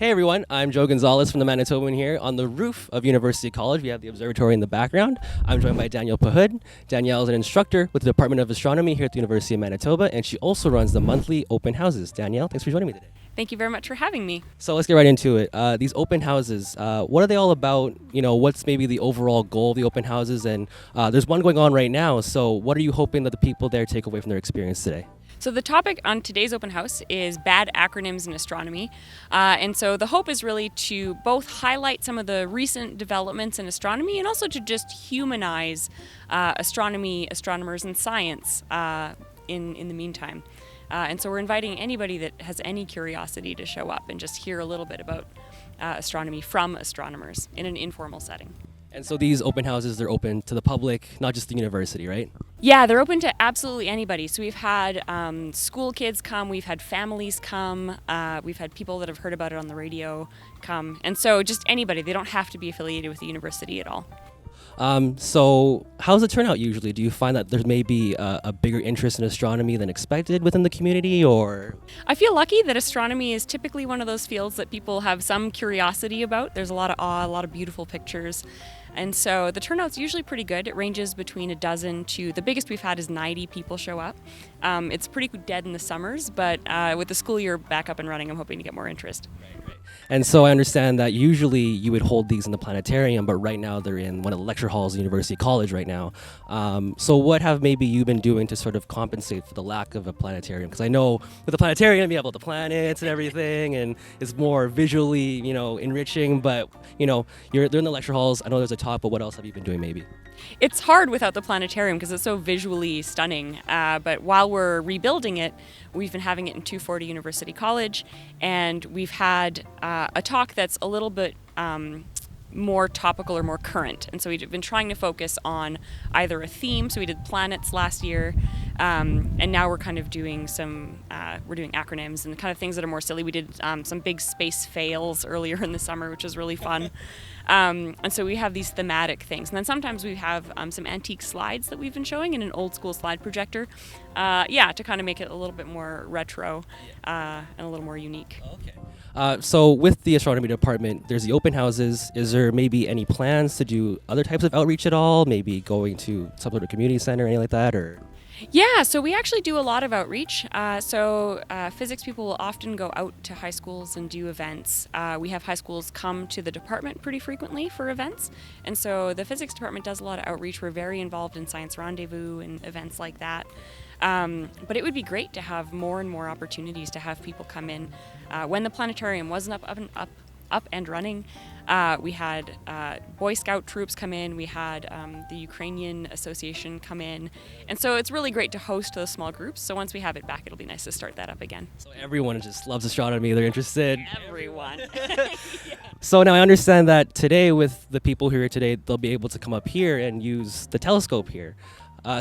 Hey everyone, I'm Joe Gonzalez from the Manitoban here. On the roof of University College, we have the observatory in the background. I'm joined by Danielle Pahud. Danielle is an instructor with the Department of Astronomy here at the University of Manitoba, and she also runs the monthly open houses. Danielle, thanks for joining me today. Thank you very much for having me. So let's get right into it. These open houses, what are they all about? You know, what's maybe the overall goal of the open houses? And there's one going on right now, so what are you hoping that the people there take away from their experience today? So the topic on today's open house is bad acronyms in astronomy. And so the hope is really to both highlight some of the recent developments in astronomy and also to just humanize astronomy, astronomers, and science in the meantime. And so we're inviting anybody that has any curiosity to show up and just hear a little bit about astronomy from astronomers in an informal setting. And so these open houses, they're open to the public, not just the university, right? Yeah, they're open to absolutely anybody. So we've had school kids come, we've had families come, we've had people that have heard about it on the radio come. And so just anybody, they don't have to be affiliated with the university at all. So how's the turnout usually? Do you find that there may be a bigger interest in astronomy than expected within the community, or? I feel lucky that astronomy is typically one of those fields that people have some curiosity about. There's a lot of awe, a lot of beautiful pictures. And so the turnout's usually pretty good. It ranges between a dozen to, the biggest we've had is 90 people show up. It's pretty dead in the summers, but with the school year back up and running, I'm hoping to get more interest. Right. And so I understand that usually you would hold these in the planetarium, but right now they're in one of the lecture halls at University College right now. So what have maybe you been doing to sort of compensate for the lack of a planetarium? Because I know with the planetarium you have all the planets and everything, and it's more visually, enriching. But they're in the lecture halls. I know there's a talk, but what else have you been doing maybe? It's hard without the planetarium because it's so visually stunning. But while we're rebuilding it, we've been having it in 240 University College, and we've had a talk that's a little bit more topical or more current. And so we've been trying to focus on either a theme. So we did planets last year, and now we're kind of doing we're doing acronyms and kind of things that are more silly. We did some big space fails earlier in the summer, which was really fun. And so we have these thematic things. And then sometimes we have some antique slides that we've been showing in an old school slide projector. To kind of make it a little bit more retro and a little more unique. Okay. So with the astronomy department, there's the open houses. Is there maybe any plans to do other types of outreach at all? Maybe going to some sort of community center or anything like that? Or? Yeah, so we actually do a lot of outreach. Physics people will often go out to high schools and do events. We have high schools come to the department pretty frequently for events. And so the physics department does a lot of outreach. We're very involved in Science Rendezvous and events like that. But it would be great to have more and more opportunities to have people come in. When the planetarium wasn't up and running, we had Boy Scout troops come in, we had the Ukrainian Association come in, and so it's really great to host those small groups. So once we have it back, it'll be nice to start that up again. So everyone just loves astronomy, they're interested. Everyone. Yeah. So now I understand that today with the people who are here today, they'll be able to come up here and use the telescope here.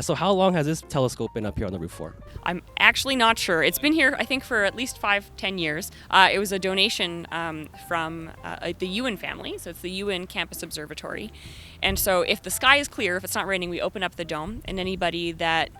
So how long has this telescope been up here on the roof for? I'm actually not sure. It's been here, I think, for at least 5-10 years. It was a donation from the Ewan family, so it's the Ewan Campus Observatory. And so if the sky is clear, if it's not raining, we open up the dome, and anybody that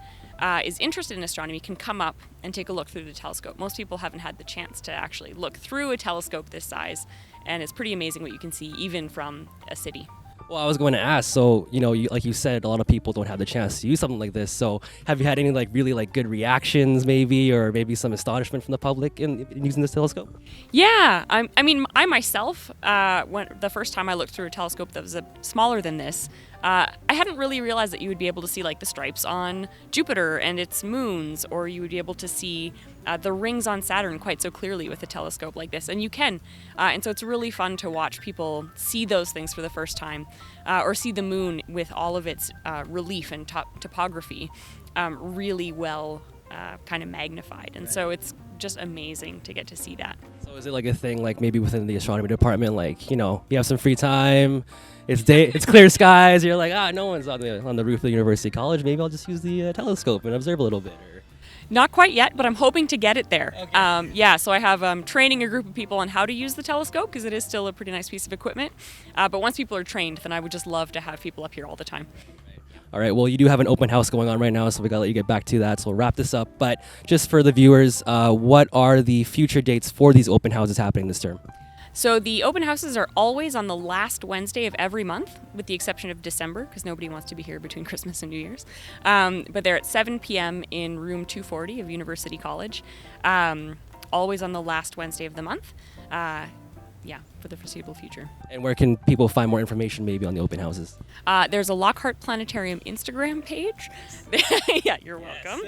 is interested in astronomy can come up and take a look through the telescope. Most people haven't had the chance to actually look through a telescope this size, and it's pretty amazing what you can see even from a city. Well, I was going to ask, so, like you said, a lot of people don't have the chance to use something like this. So have you had any really good reactions maybe, or maybe some astonishment from the public in using this telescope? Yeah, I myself, the first time I looked through a telescope that was smaller than this, I hadn't really realized that you would be able to see the stripes on Jupiter and its moons, or you would be able to see the rings on Saturn quite so clearly with a telescope like this, and you can. And so it's really fun to watch people see those things for the first time, or see the moon with all of its relief and topography really well kind of magnified. And so it's just amazing to get to see that. So is it a thing maybe within the astronomy department, you have some free time, it's clear skies, you're no one's on the roof of the University College, maybe I'll just use the telescope and observe a little bit? Or? Not quite yet, but I'm hoping to get it there. Okay. So I have training a group of people on how to use the telescope because it is still a pretty nice piece of equipment. But once people are trained, then I would just love to have people up here all the time. All right, well, you do have an open house going on right now, so we got to let you get back to that. So we'll wrap this up. But just for the viewers, what are the future dates for these open houses happening this term? So the open houses are always on the last Wednesday of every month, with the exception of December, because nobody wants to be here between Christmas and New Year's. But they're at 7 p.m. in room 240 of University College, always on the last Wednesday of the month. Yeah, for the foreseeable future. And where can people find more information maybe on the open houses? There's a Lockhart Planetarium Instagram page. Yeah, you're welcome.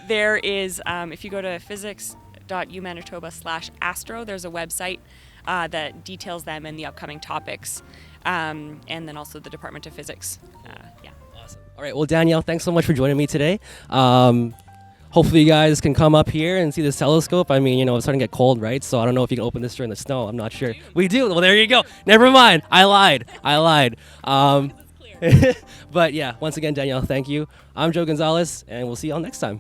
There is, if you go to physics.umanitoba/astro, there's a website that details them and the upcoming topics, and then also the Department of Physics. Yeah. Awesome. All right. Well, Danielle, thanks so much for joining me today. Hopefully you guys can come up here and see this telescope. I mean, it's starting to get cold, right? So I don't know if you can open this during the snow. I'm not sure. We do. Well, there you go. Never mind. I lied. But yeah, once again, Danielle, thank you. I'm Joe Gonzalez, and we'll see y'all next time.